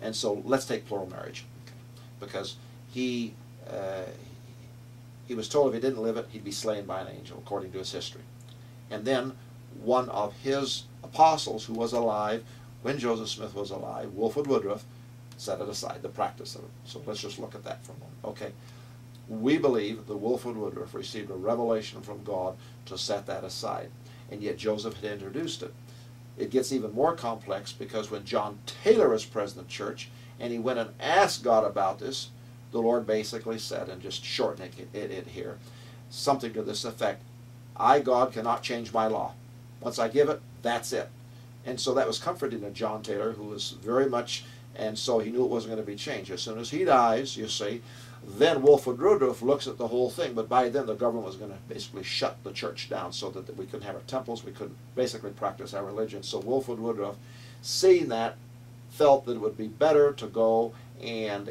And so let's take plural marriage, because he was told if he didn't live it, he'd be slain by an angel, according to his history. And then one of his apostles, who was alive when Joseph Smith was alive, Wilford Woodruff, set it aside, the practice of it. So let's just look at that for a moment. Okay, we believe that Wilford Woodruff received a revelation from God to set that aside, and yet Joseph had introduced it. It gets even more complex because when John Taylor was president of the church and he went and asked God about this, the Lord basically said, and just shortening it here, something to this effect: I, God, cannot change my law. Once I give it, that's it. And so that was comforting to John Taylor, who was very much, and so he knew it wasn't going to be changed. As soon as he dies, you see, then Wilford Woodruff looks at the whole thing, but by then the government was going to basically shut the church down so that we couldn't have our temples, we couldn't basically practice our religion. So Wilford Woodruff, seeing that, felt that it would be better to go and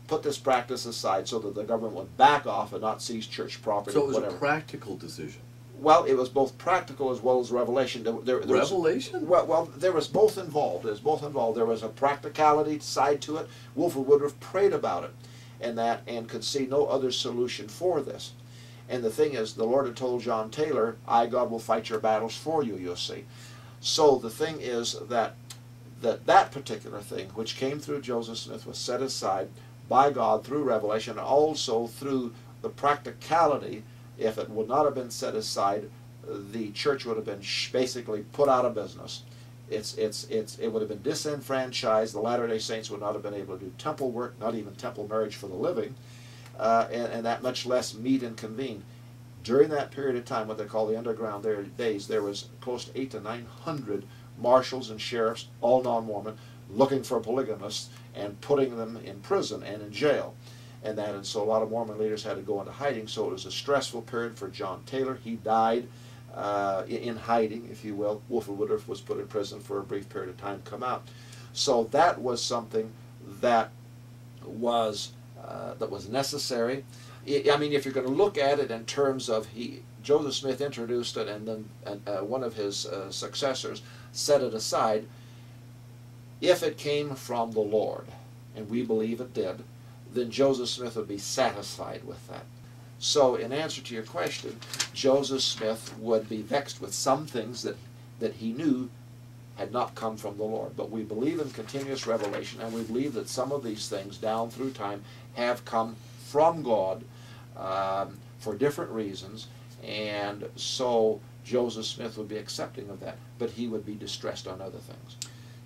put this practice aside so that the government would back off and not seize church property. So it was whatever. A practical decision. Well, it was both practical as well as revelation. Revelation? Well, there was both involved. There was a practicality side to it. Wilford Woodruff prayed about it, and could see no other solution for this. And the thing is, the Lord had told John Taylor, I, God, will fight your battles for you, you'll see. So the thing is that particular thing, which came through Joseph Smith, was set aside by God through revelation, and also through the practicality. If it would not have been set aside, the church would have been basically put out of business. It would have been disenfranchised. The Latter-day Saints would not have been able to do temple work, not even temple marriage for the living, and that much less meet and convene. During that period of time, what they call the underground days, there was close to 800 to 900 marshals and sheriffs, all non-Mormon, looking for polygamists and putting them in prison and in jail. And so a lot of Mormon leaders had to go into hiding, so it was a stressful period for John Taylor. He died in hiding, if you will. Wilford Woodruff was put in prison for a brief period of time, come out. So that was something that was necessary. I mean, if you're going to look at it in terms of Joseph Smith introduced it, and then one of his successors set it aside, if it came from the Lord, and we believe it did, then Joseph Smith would be satisfied with that. So in answer to your question, Joseph Smith would be vexed with some things that he knew had not come from the Lord. But we believe in continuous revelation, and we believe that some of these things down through time have come from God for different reasons, and so Joseph Smith would be accepting of that, but he would be distressed on other things.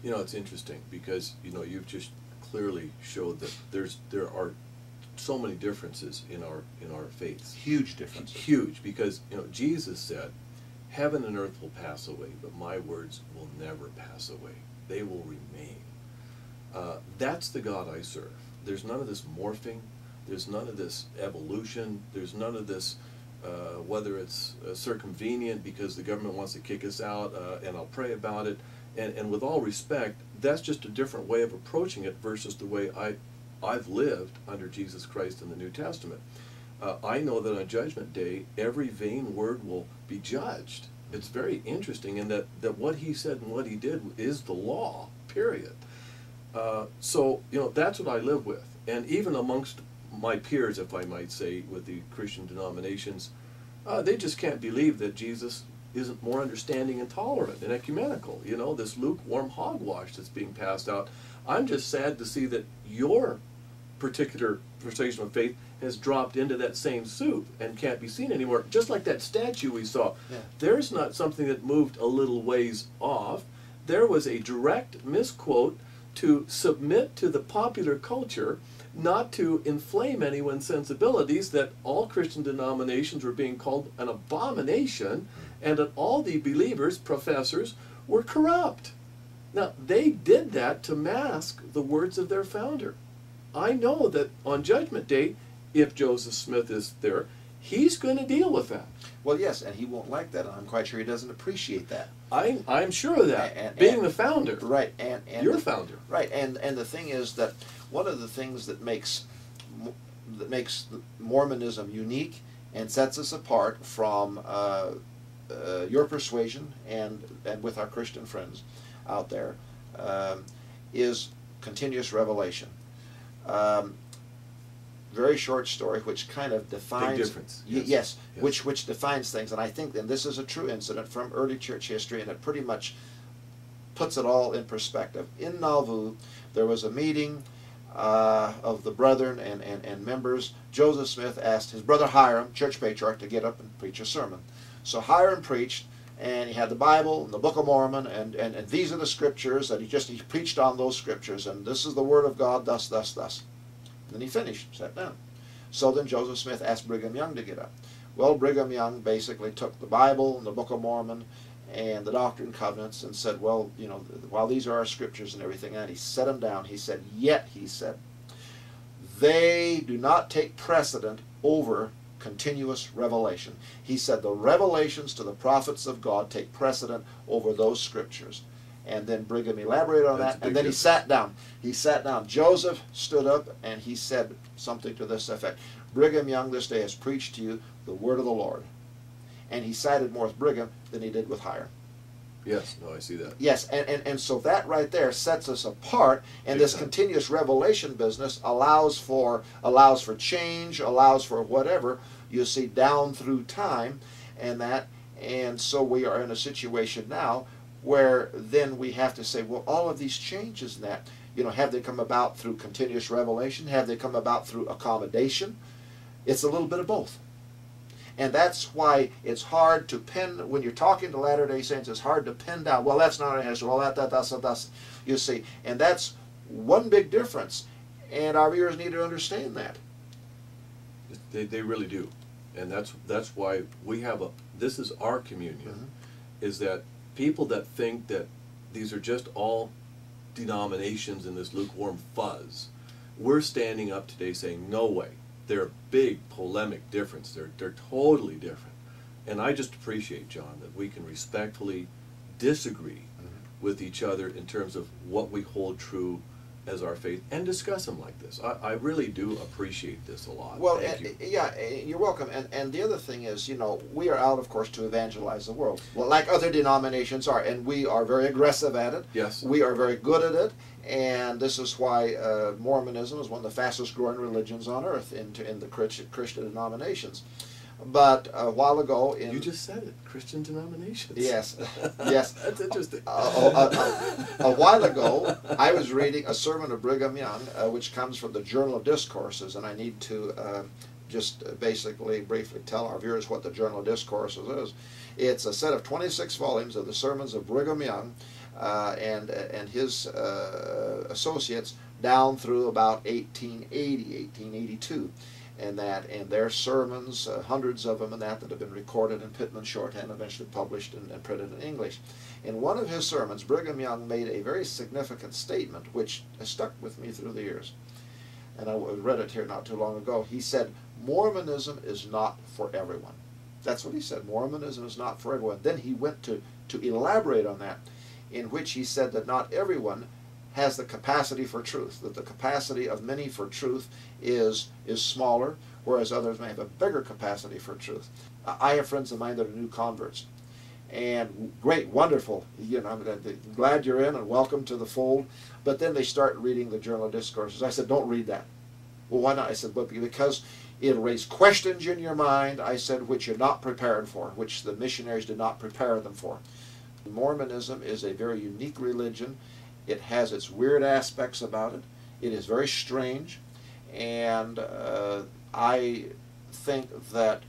You know, it's interesting because, you know, you've just clearly showed that there are so many differences in our faiths. Huge differences. Huge, because, you know, Jesus said, heaven and earth will pass away, but my words will never pass away. They will remain. That's the God I serve. There's none of this morphing. There's none of this evolution. There's none of this, whether it's circumvenient because the government wants to kick us out, and I'll pray about it. And with all respect, that's just a different way of approaching it versus the way I've lived under Jesus Christ in the New Testament. I know that on Judgment Day, every vain word will be judged. It's very interesting in that what he said and what he did is the law, period. So, you know, that's what I live with. And even amongst my peers, if I might say, with the Christian denominations, they just can't believe that Jesus isn't more understanding and tolerant and ecumenical. You know, this lukewarm hogwash that's being passed out. I'm just sad to see that your particular persuasion of faith has dropped into that same soup and can't be seen anymore. Just like that statue we saw. Yeah. There's not something that moved a little ways off. There was a direct misquote to submit to the popular culture, not to inflame anyone's sensibilities, that all Christian denominations were being called an abomination, and that all the believers, professors, were corrupt. Now, they did that to mask the words of their founder. I know that on Judgment Day, if Joseph Smith is there, he's going to deal with that. Well, yes, and he won't like that, and I'm quite sure he doesn't appreciate that. I'm sure of that, being the founder. Right. And your founder. Right, and the thing is that one of the things that makes Mormonism unique and sets us apart from your persuasion and with our Christian friends out there is continuous revelation. Very short story, which kind of defines. Big difference. Yes. Yes. Which defines things, and I think then this is a true incident from early church history, and it pretty much puts it all in perspective. In Nauvoo, there was a meeting of the brethren and members. Joseph Smith asked his brother Hiram, church patriarch, to get up and preach a sermon. So Hiram preached, and he had the Bible and the Book of Mormon, and these are the scriptures, and he preached on those scriptures, and this is the word of God, thus, thus, thus. And then he finished, sat down. So then Joseph Smith asked Brigham Young to get up. Well, Brigham Young basically took the Bible and the Book of Mormon and the Doctrine and Covenants and said, well, you know, while these are our scriptures and everything, and he set them down, he said, yet, he said, they do not take precedent over continuous revelation. He said the revelations to the prophets of God take precedent over those scriptures. And then Brigham elaborated on that, and then he sat down. He sat down. Joseph stood up, and he said something to this effect. Brigham Young this day has preached to you the word of the Lord. And he sided more with Brigham than he did with Hiram. Yes, no, I see that. Yes, and so that right there sets us apart, and this continuous revelation business allows for change, allows for whatever, you see, down through time, and so we are in a situation now where then we have to say, well, all of these changes in that, you know, have they come about through continuous revelation? Have they come about through accommodation? It's a little bit of both. And that's why it's hard to pin, when you're talking to Latter-day Saints, it's hard to pin down, well, that's not an answer, well, that's, you see. And that's one big difference. And our viewers need to understand that. They really do. And that's why we have this is our communion, is that people that think that these are just all denominations in this lukewarm fuzz, we're standing up today saying, no way. They're a big polemic difference. They're totally different. And I just appreciate, John, that we can respectfully disagree with each other in terms of what we hold true as our faith and discuss them like this. I really do appreciate this a lot. Well, Thank you. Yeah, you're welcome. And the other thing is, you know, we are out, of course, to evangelize the world. Well, like other denominations are, and we are very aggressive at it. Yes. We are very good at it, and this is why Mormonism is one of the fastest growing religions on earth in the Christian denominations. But a while ago You just said it, Christian denominations. Yes, yes. That's interesting. A while ago, I was reading a sermon of Brigham Young, which comes from the Journal of Discourses, and I need to just basically briefly tell our viewers what the Journal of Discourses is. It's a set of 26 volumes of the sermons of Brigham Young and his associates down through about 1880, 1882. And their sermons, hundreds of them, and that have been recorded in Pitman shorthand, eventually published and printed in English. In one of his sermons, Brigham Young made a very significant statement, which has stuck with me through the years. And I read it here not too long ago. He said, Mormonism is not for everyone. That's what he said. Mormonism is not for everyone. Then he went to elaborate on that, in which he said that not everyone has the capacity for truth, that the capacity of many for truth is smaller, whereas others may have a bigger capacity for truth. I have friends of mine that are new converts, and great, wonderful, you know, I'm glad you're in and welcome to the fold, but then they start reading the Journal of Discourses. I said, don't read that. Well, why not? I said, but because it'll raise questions in your mind, I said, which you're not prepared for, which the missionaries did not prepare them for. Mormonism is a very unique religion. It has its weird aspects about it. It is very strange, and I think that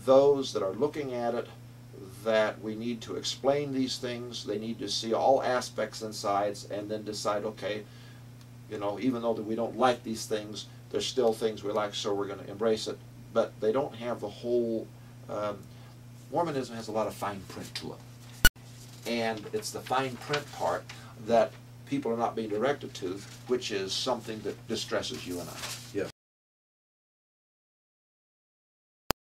those that are looking at it, that we need to explain these things. They need to see all aspects and sides, and then decide, okay, you know, even though that we don't like these things, there's still things we like, so we're going to embrace it. But they don't have the whole. Mormonism has a lot of fine print to it. And it's the fine print part that people are not being directed to, which is something that distresses you and I. Yes.